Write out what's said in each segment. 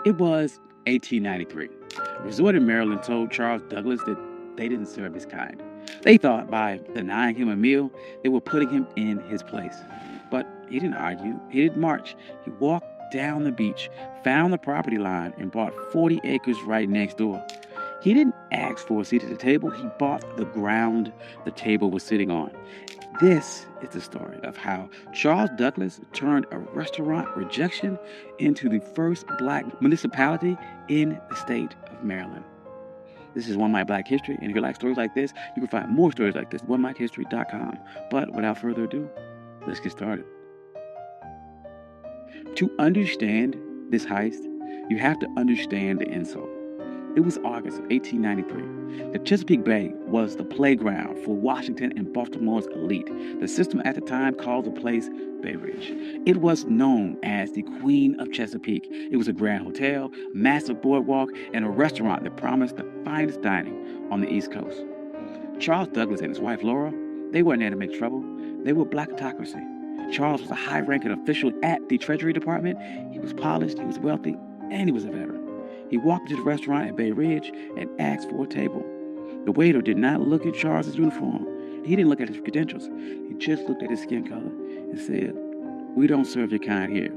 It was 1893. A resort in Maryland told Charles Douglas that they didn't serve his kind. They thought by denying him a meal, they were putting him in his place. But he didn't argue. He didn't march. He walked down the beach, found the property line, and bought 40 acres right next door. He didn't ask for a seat at the table. He bought the ground the table was sitting on. This is the story of how Charles Douglas turned a restaurant rejection into the first black municipality in the state of Maryland. This is One Mike Black History, and if you like stories like this, you can find more stories like this at onemikehistory.com. But without further ado, let's get started. To understand this heist, you have to understand the insult. It was August of 1893. The Chesapeake Bay was the playground for Washington and Baltimore's elite. The system at the time called the place Bay Ridge. It was known as the Queen of Chesapeake. It was a grand hotel, massive boardwalk, and a restaurant that promised the finest dining on the East Coast. Charles Douglas and his wife Laura, they weren't there to make trouble. They were blackocracy. Charles was a high-ranking official at the Treasury Department. He was polished, he was wealthy, and he was a veteran. He walked into the restaurant at Bay Ridge and asked for a table. The waiter did not look at Charles's uniform. He didn't look at his credentials. He just looked at his skin color and said, "We don't serve your kind here."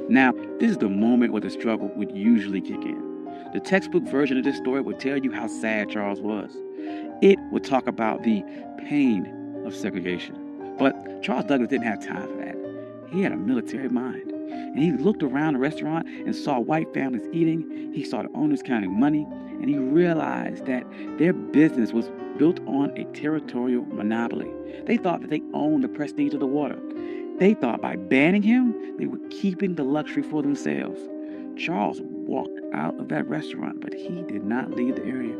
Now, this is the moment where the struggle would usually kick in. The textbook version of this story would tell you how sad Charles was. It would talk about the pain of segregation. But Charles Douglas didn't have time for that. He had a military mind. And he looked around the restaurant and saw white families eating. He saw the owners counting money. And he realized that their business was built on a territorial monopoly. They thought that they owned the prestige of the water. They thought by banning him, they were keeping the luxury for themselves. Charles walked out of that restaurant, but he did not leave the area.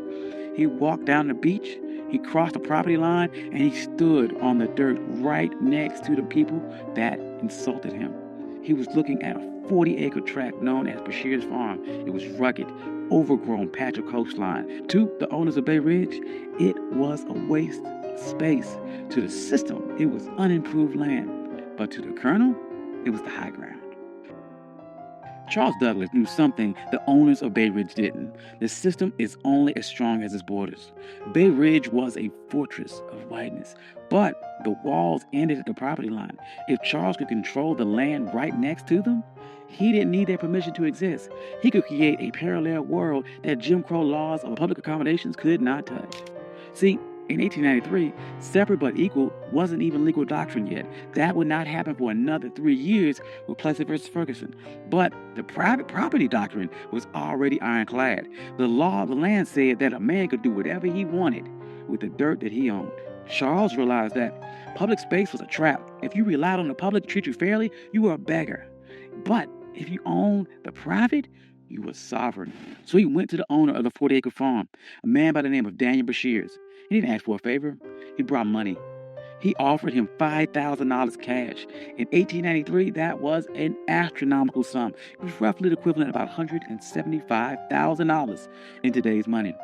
He walked down the beach. He crossed the property line, and he stood on the dirt right next to the people that insulted him. He was looking at a 40-acre tract known as Bashir's Farm. It was rugged, overgrown patch of coastline. To the owners of Bay Ridge, it was a waste of space. To the system, it was unimproved land. But to the Colonel, it was the high ground. Charles Douglas knew something the owners of Bay Ridge didn't. The system is only as strong as its borders. Bay Ridge was a fortress of whiteness, but the walls ended at the property line. If Charles could control the land right next to them, he didn't need their permission to exist. He could create a parallel world that Jim Crow laws of public accommodations could not touch. See, in 1893, separate but equal wasn't even legal doctrine yet. That would not happen for another 3 years with Plessy versus Ferguson. But the private property doctrine was already ironclad. The law of the land said that a man could do whatever he wanted with the dirt that he owned. Charles realized that public space was a trap. If you relied on the public to treat you fairly, you were a beggar. But if you owned the private, you were sovereign. So he went to the owner of the 40-acre farm, a man by the name of Daniel Bashirs. He didn't ask for a favor. He brought money. He offered him $5,000 cash. In 1893, that was an astronomical sum. It was roughly the equivalent of about $175,000 in today's money.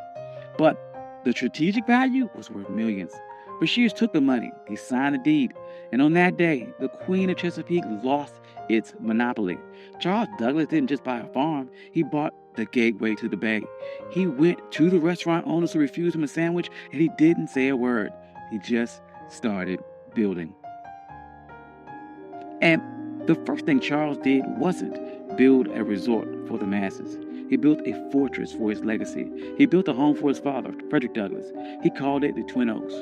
But the strategic value was worth millions. Bashirs took the money. He signed the deed. And on that day, the Queen of Chesapeake lost its monopoly. Charles Douglas didn't just buy a farm. He bought the gateway to the bay. He went to the restaurant owners who refused him a sandwich, and he didn't say a word. He just started building. And the first thing Charles did wasn't build a resort for the masses. He built a fortress for his legacy. He built a home for his father, Frederick Douglass. He called it the Twin Oaks.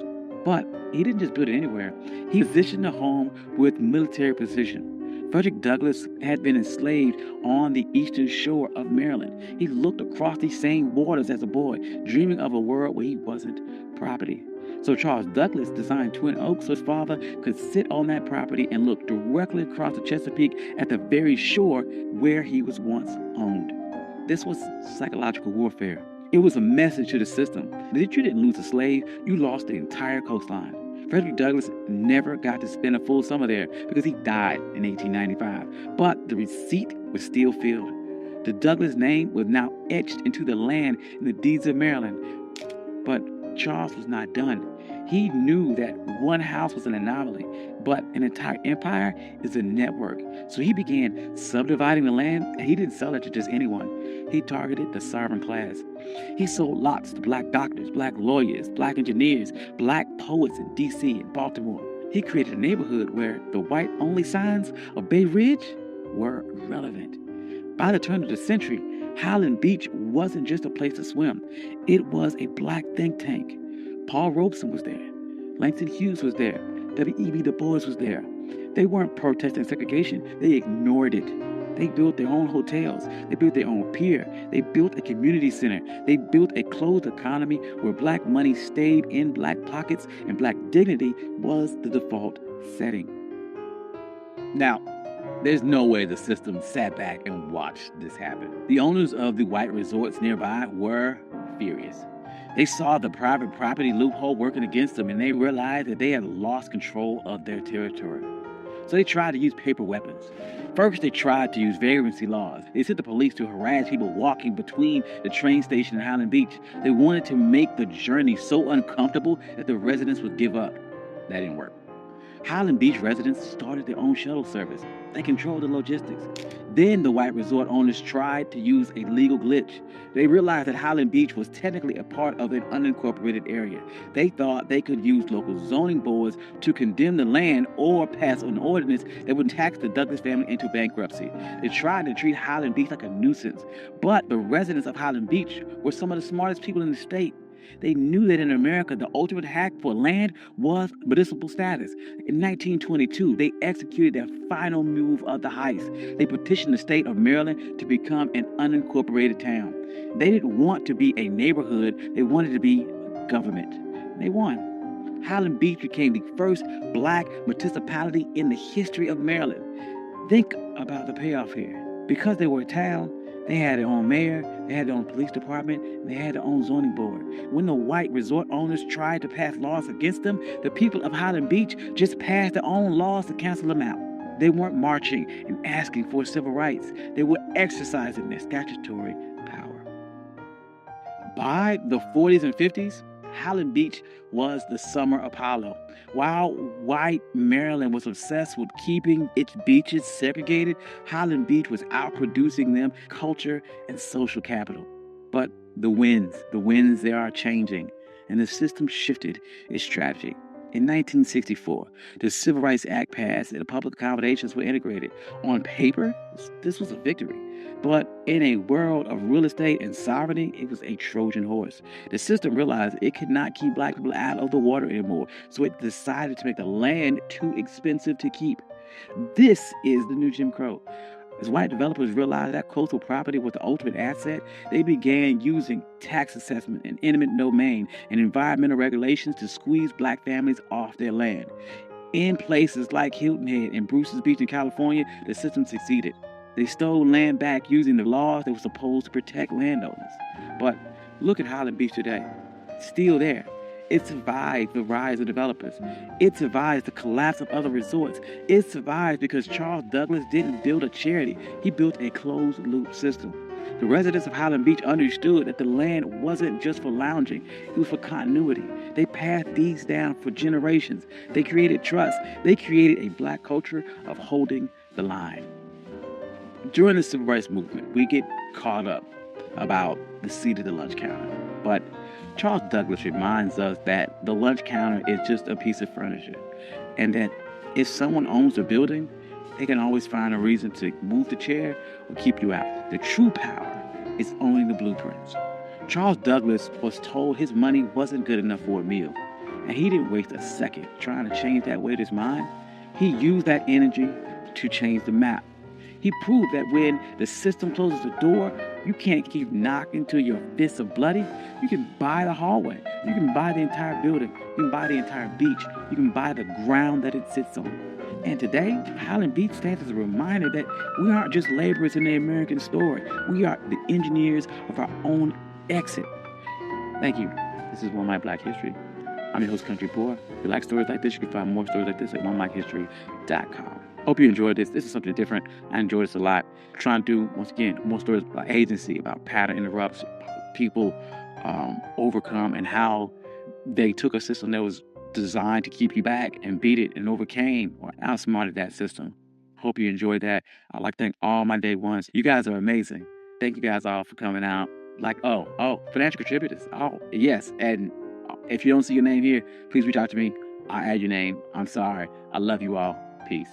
But he didn't just build it anywhere. He positioned the home with military precision. Frederick Douglass had been enslaved on the eastern shore of Maryland. He looked across these same waters as a boy, dreaming of a world where he wasn't property. So Charles Douglas designed Twin Oaks so his father could sit on that property and look directly across the Chesapeake at the very shore where he was once owned. This was psychological warfare. It was a message to the system that you didn't lose a slave, you lost the entire coastline. Frederick Douglass never got to spend a full summer there because he died in 1895, but the receipt was still filled. The Douglass name was now etched into the land in the deeds of Maryland. But Charles was not done. He knew that one house was an anomaly, But an entire empire is a network. So he began subdividing the land, and he didn't sell it to just anyone. He targeted the sovereign class. He sold lots to black doctors, black lawyers, black engineers, black poets in D.C. and Baltimore. He created a neighborhood where the white-only signs of Bay Ridge were relevant. By the turn of the century, Highland Beach wasn't just a place to swim. It was a black think tank. Paul Robeson was there. Langston Hughes was there. W.E.B. Du Bois was there. They weren't protesting segregation. They ignored it. They built their own hotels. They built their own pier. They built a community center. They built a closed economy where black money stayed in black pockets and black dignity was the default setting. Now, there's no way the system sat back and watched this happen. The owners of the white resorts nearby were furious. They saw the private property loophole working against them, and they realized that they had lost control of their territory. So they tried to use paper weapons. First, they tried to use vagrancy laws. They sent the police to harass people walking between the train station and Highland Beach. They wanted to make the journey so uncomfortable that the residents would give up. That didn't work. Highland Beach residents started their own shuttle service. They controlled the logistics. Then the white resort owners tried to use a legal glitch. They realized that Highland Beach was technically a part of an unincorporated area. They thought they could use local zoning boards to condemn the land or pass an ordinance that would tax the Douglass family into bankruptcy. They tried to treat Highland Beach like a nuisance. But the residents of Highland Beach were some of the smartest people in the state. They knew that in America, the ultimate hack for land was municipal status. In 1922, they executed their final move of the heist. They petitioned the state of Maryland to become an unincorporated town. They didn't want to be a neighborhood. They wanted to be government. They won. Highland Beach became the first black municipality in the history of Maryland. Think about the payoff here. Because they were a town, they had their own mayor, they had their own police department, and they had their own zoning board. When the white resort owners tried to pass laws against them, the people of Highland Beach just passed their own laws to cancel them out. They weren't marching and asking for civil rights. They were exercising their statutory power. By the 40s and 50s, Highland Beach was the summer Apollo. While white Maryland was obsessed with keeping its beaches segregated, Highland Beach was outproducing them culture and social capital. But the winds they are changing, and the system shifted its strategy. In 1964, the Civil Rights Act passed and the public accommodations were integrated. On paper, this was a victory. But in a world of real estate and sovereignty, it was a Trojan horse. The system realized it could not keep black people out of the water anymore, so it decided to make the land too expensive to keep. This is the new Jim Crow. As white developers realized that coastal property was the ultimate asset, they began using tax assessment and eminent domain and environmental regulations to squeeze black families off their land. In places like Hilton Head and Bruce's Beach in California, the system succeeded. They stole land back using the laws that were supposed to protect landowners. But look at Highland Beach today. It's still there. It survived the rise of developers. It survived the collapse of other resorts. It survived because Charles Douglass didn't build a charity. He built a closed-loop system. The residents of Highland Beach understood that the land wasn't just for lounging. It was for continuity. They passed these down for generations. They created trust. They created a black culture of holding the line. During the Civil Rights Movement, we get caught up about the seat of the lunch counter. But Charles Douglass reminds us that the lunch counter is just a piece of furniture, and that if someone owns a building, they can always find a reason to move the chair or keep you out. The true power is owning the blueprints. Charles Douglass was told his money wasn't good enough for a meal, and he didn't waste a second trying to change that waiter's mind. He used that energy to change the map. He proved that when the system closes the door, you can't keep knocking till your fists are bloody. You can buy the hallway. You can buy the entire building. You can buy the entire beach. You can buy the ground that it sits on. And today, Highland Beach stands as a reminder that we aren't just laborers in the American story. We are the engineers of our own exit. Thank you. This is One Mic Black History. I'm your host, Country Poor. If you like stories like this, you can find more stories like this at OneMicHistory.com. Hope you enjoyed this. This is something different. I enjoyed this a lot. Trying to do, once again, more stories about agency, about pattern interrupts, people overcome, and how they took a system that was designed to keep you back and beat it and overcame or outsmarted that system. Hope you enjoyed that. I'd like to thank all my day ones. You guys are amazing. Thank you guys all for coming out. Financial contributors. Oh, yes. And if you don't see your name here, please reach out to me. I'll add your name. I'm sorry. I love you all. Peace.